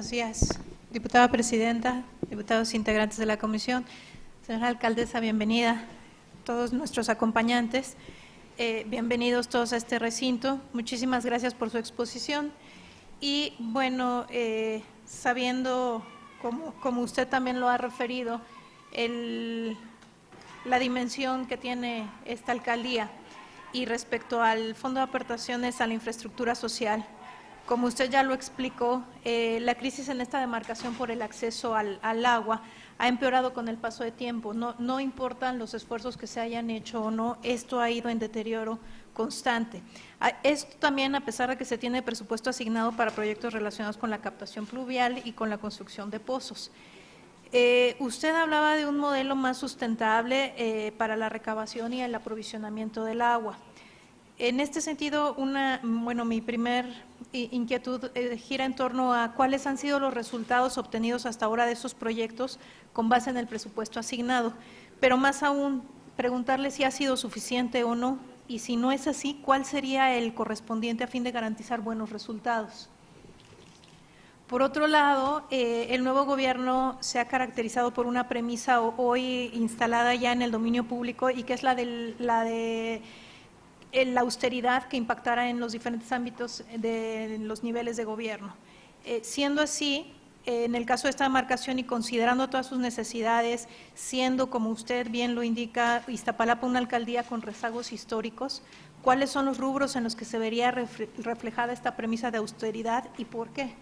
buenos días. Diputada Presidenta, diputados integrantes de la comisión, señora alcaldesa, bienvenida, todos nuestros acompañantes, bienvenidos todos a este recinto. Muchísimas gracias por su exposición. Y bueno, sabiendo, como usted también lo ha referido, la dimensión que tiene esta alcaldía y respecto al Fondo de Aportaciones a la Infraestructura Social, como usted ya lo explicó, la crisis en esta demarcación por el acceso al agua ha empeorado con el paso de tiempo. No importan los esfuerzos que se hayan hecho o no, esto ha ido en deterioro constante. Esto también, a pesar de que se tiene presupuesto asignado para proyectos relacionados con la captación pluvial y con la construcción de pozos. Usted hablaba de un modelo más sustentable para la recabación y el aprovisionamiento del agua. En este sentido, mi primer inquietud gira en torno a cuáles han sido los resultados obtenidos hasta ahora de esos proyectos con base en el presupuesto asignado, pero más aún, preguntarle si ha sido suficiente o no, y si no es así, ¿cuál sería el correspondiente a fin de garantizar buenos resultados? Por otro lado, el nuevo gobierno se ha caracterizado por una premisa hoy instalada ya en el dominio público y que es la de la austeridad que impactará en los diferentes ámbitos de los niveles de gobierno. Siendo así, en el caso de esta demarcación y considerando todas sus necesidades, siendo, como usted bien lo indica, Iztapalapa una alcaldía con rezagos históricos, ¿cuáles son los rubros en los que se vería reflejada esta premisa de austeridad y por qué?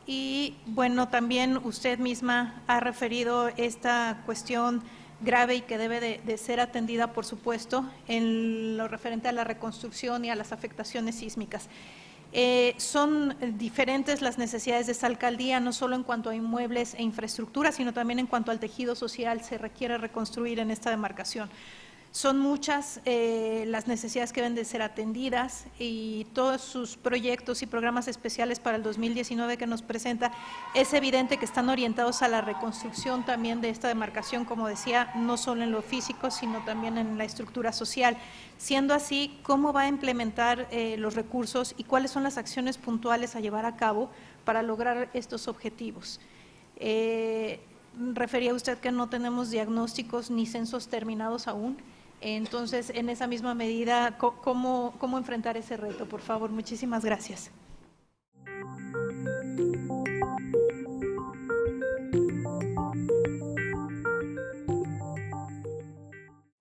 Y bueno, también usted misma ha referido esta cuestión grave y que debe de ser atendida, por supuesto, en lo referente a la reconstrucción y a las afectaciones sísmicas. Son diferentes las necesidades de esta alcaldía, no solo en cuanto a inmuebles e infraestructura, sino también en cuanto al tejido social se requiere reconstruir en esta demarcación. Son muchas las necesidades que deben de ser atendidas y todos sus proyectos y programas especiales para el 2019 que nos presenta, es evidente que están orientados a la reconstrucción también de esta demarcación, como decía, no solo en lo físico, sino también en la estructura social. Siendo así, ¿cómo va a implementar los recursos y cuáles son las acciones puntuales a llevar a cabo para lograr estos objetivos? Refería usted que no tenemos diagnósticos ni censos terminados aún. Entonces, en esa misma medida, ¿cómo enfrentar ese reto? Por favor, muchísimas gracias.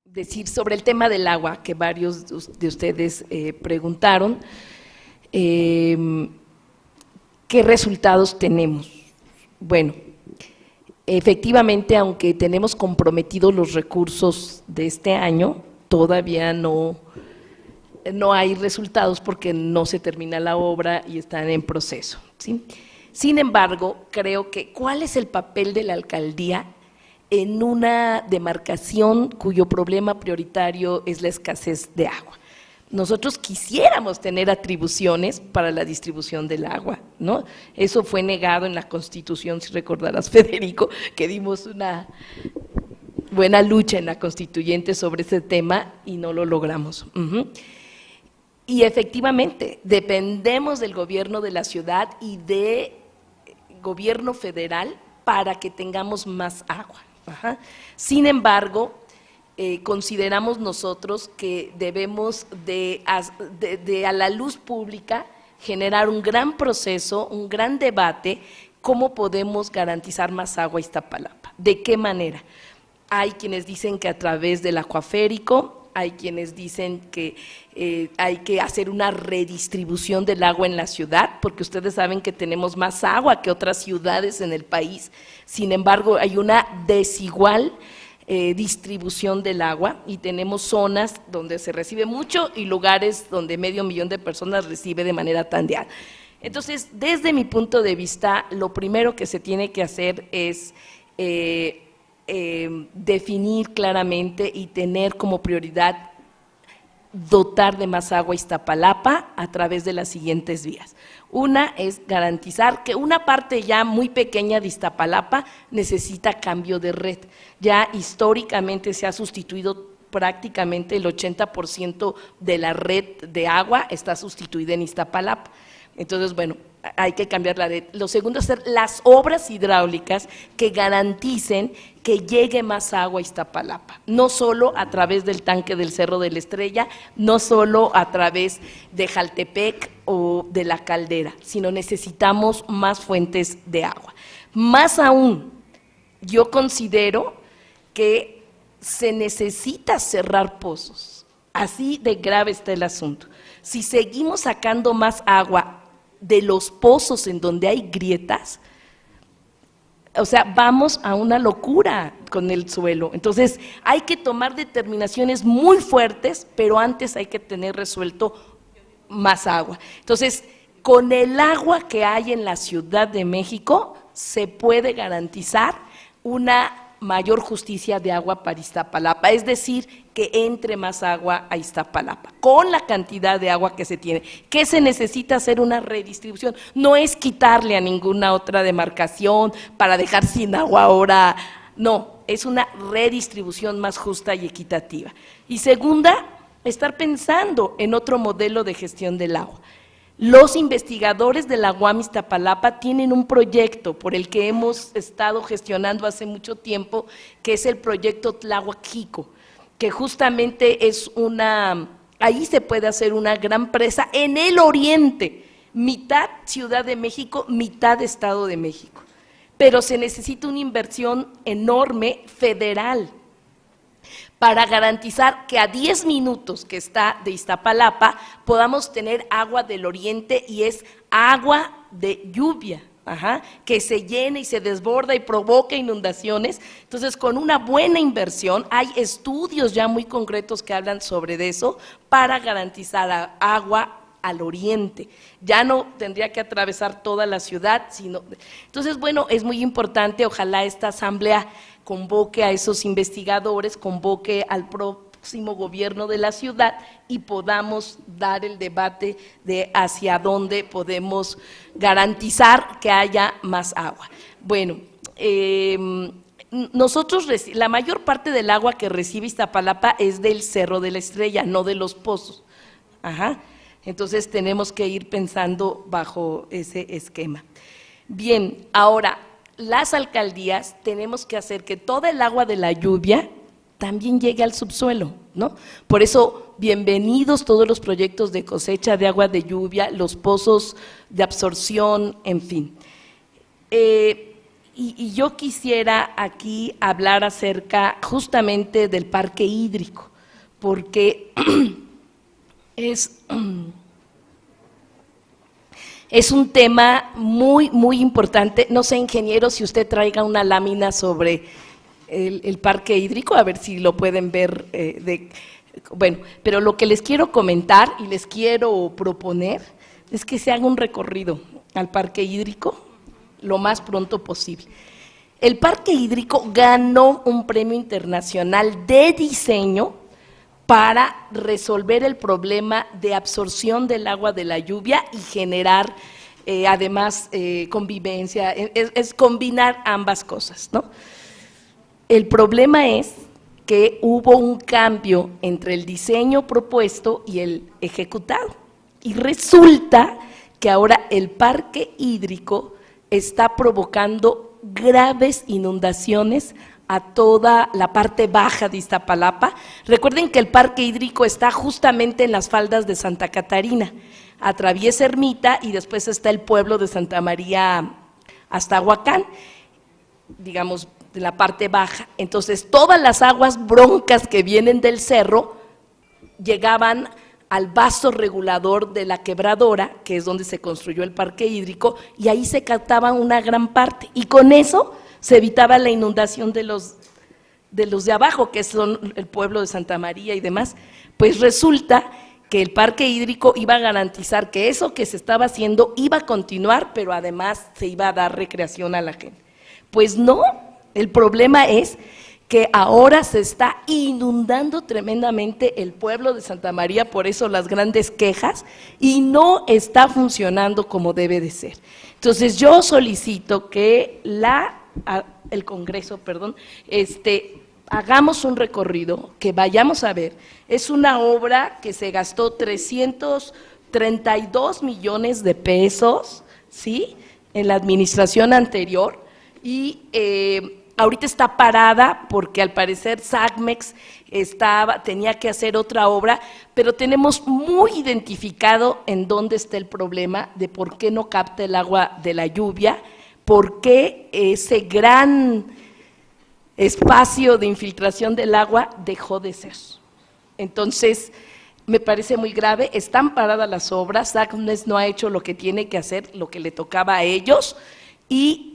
Decir sobre el tema del agua, que varios de ustedes preguntaron, ¿qué resultados tenemos? Bueno, efectivamente, aunque tenemos comprometidos los recursos de este año, todavía no hay resultados porque no se termina la obra y están en proceso, ¿sí? Sin embargo, creo que ¿cuál es el papel de la alcaldía en una demarcación cuyo problema prioritario es la escasez de agua? Nosotros quisiéramos tener atribuciones para la distribución del agua, ¿no? Eso fue negado en la Constitución, si recordarás, Federico, que dimos una buena lucha en la Constituyente sobre ese tema y no lo logramos. Y efectivamente, dependemos del gobierno de la ciudad y del gobierno federal para que tengamos más agua. Sin embargo, consideramos nosotros que debemos a la luz pública generar un gran proceso, un gran debate, cómo podemos garantizar más agua a Iztapalapa, de qué manera. Hay quienes dicen que a través del acuaférico, hay quienes dicen que hay que hacer una redistribución del agua en la ciudad, porque ustedes saben que tenemos más agua que otras ciudades en el país, sin embargo hay una desigual distribución del agua y tenemos zonas donde se recibe mucho y lugares donde 500,000 de personas recibe de manera tandeada. Entonces, desde mi punto de vista, lo primero que se tiene que hacer es definir claramente y tener como prioridad dotar de más agua a Iztapalapa a través de las siguientes vías. Una es garantizar que una parte ya muy pequeña de Iztapalapa necesita cambio de red. Ya históricamente se ha sustituido prácticamente el 80% de la red de agua está sustituida en Iztapalapa. Entonces, bueno, hay que cambiar la red. Lo segundo es hacer las obras hidráulicas que garanticen que llegue más agua a Iztapalapa, no solo a través del tanque del Cerro de la Estrella, no solo a través de Jaltepec o de la Caldera, sino necesitamos más fuentes de agua. Más aún, yo considero que se necesita cerrar pozos, así de grave está el asunto. Si seguimos sacando más agua de los pozos en donde hay grietas, o sea, vamos a una locura con el suelo. Entonces, hay que tomar determinaciones muy fuertes, pero antes hay que tener resuelto más agua. Entonces, con el agua que hay en la Ciudad de México, se puede garantizar una mayor justicia de agua para Iztapalapa, es decir, que entre más agua a Iztapalapa, con la cantidad de agua que se tiene. ¿Qué se necesita? Hacer una redistribución, no es quitarle a ninguna otra demarcación para dejar sin agua ahora, no, es una redistribución más justa y equitativa. Y segunda, estar pensando en otro modelo de gestión del agua. Los investigadores de la UAM Iztapalapa tienen un proyecto por el que hemos estado gestionando hace mucho tiempo, que es el proyecto Tláhuac Jico, que justamente es ahí se puede hacer una gran presa en el oriente, mitad Ciudad de México, mitad Estado de México, pero se necesita una inversión enorme federal, para garantizar que a 10 minutos que está de Iztapalapa podamos tener agua del oriente, y es agua de lluvia, que se llena y se desborda y provoca inundaciones. Entonces, con una buena inversión, hay estudios ya muy concretos que hablan sobre eso, para garantizar agua al oriente. Ya no tendría que atravesar toda la ciudad, sino… Entonces, bueno, es muy importante, ojalá esta asamblea convoque a esos investigadores, convoque al próximo gobierno de la ciudad y podamos dar el debate de hacia dónde podemos garantizar que haya más agua. Bueno, nosotros, la mayor parte del agua que recibe Iztapalapa es del Cerro de la Estrella, no de los pozos. Entonces tenemos que ir pensando bajo ese esquema. Bien, ahora, las alcaldías tenemos que hacer que toda el agua de la lluvia también llegue al subsuelo, ¿no? Por eso, bienvenidos todos los proyectos de cosecha de agua de lluvia, los pozos de absorción, en fin. Y yo quisiera aquí hablar acerca justamente del parque hídrico, porque es un tema muy, muy importante. No sé, ingeniero, si usted traiga una lámina sobre el parque hídrico, a ver si lo pueden ver. Bueno, pero lo que les quiero comentar y les quiero proponer es que se haga un recorrido al parque hídrico lo más pronto posible. El parque hídrico ganó un premio internacional de diseño para resolver el problema de absorción del agua de la lluvia y generar además convivencia, es combinar ambas cosas, ¿no? El problema es que hubo un cambio entre el diseño propuesto y el ejecutado, y resulta que ahora el parque hídrico está provocando graves inundaciones a toda la parte baja de Iztapalapa. Recuerden que el parque hídrico está justamente en las faldas de Santa Catarina, atraviesa Ermita y después está el pueblo de Santa María hasta Huacán, digamos, de la parte baja. Entonces, todas las aguas broncas que vienen del cerro llegaban al vaso regulador de la quebradora, que es donde se construyó el parque hídrico, y ahí se captaban una gran parte, y con eso se evitaba la inundación de los de abajo, que son el pueblo de Santa María y demás. Pues resulta que el parque hídrico iba a garantizar que eso que se estaba haciendo iba a continuar, pero además se iba a dar recreación a la gente. Pues no, el problema es que ahora se está inundando tremendamente el pueblo de Santa María, por eso las grandes quejas, y no está funcionando como debe de ser. Entonces yo solicito que el Congreso, hagamos un recorrido, que vayamos a ver. Es una obra que se gastó 300 32 millones de pesos, ¿sí?, en la administración anterior, y ahorita está parada porque al parecer SACMEX tenía que hacer otra obra, pero tenemos muy identificado en dónde está el problema de por qué no capta el agua de la lluvia, por qué ese gran espacio de infiltración del agua dejó de ser. Entonces, me parece muy grave, están paradas las obras, SACMEX no ha hecho lo que tiene que hacer, lo que le tocaba a ellos, y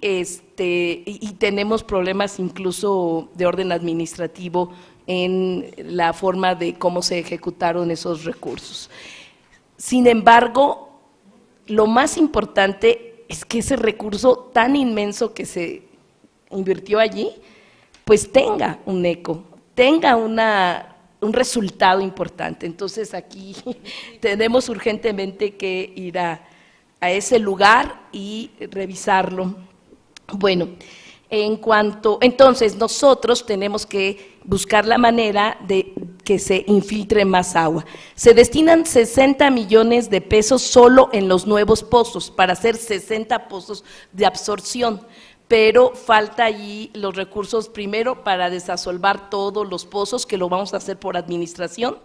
tenemos problemas incluso de orden administrativo en la forma de cómo se ejecutaron esos recursos. Sin embargo, lo más importante es que ese recurso tan inmenso que se invirtió allí, pues tenga un eco, tenga un resultado importante. Entonces aquí tenemos urgentemente que ir a ese lugar y revisarlo. Bueno, entonces nosotros tenemos que buscar la manera de que se infiltre más agua. Se destinan 60 millones de pesos solo en los nuevos pozos, para hacer 60 pozos de absorción, pero falta allí los recursos primero para desasolvar todos los pozos, que lo vamos a hacer por administración,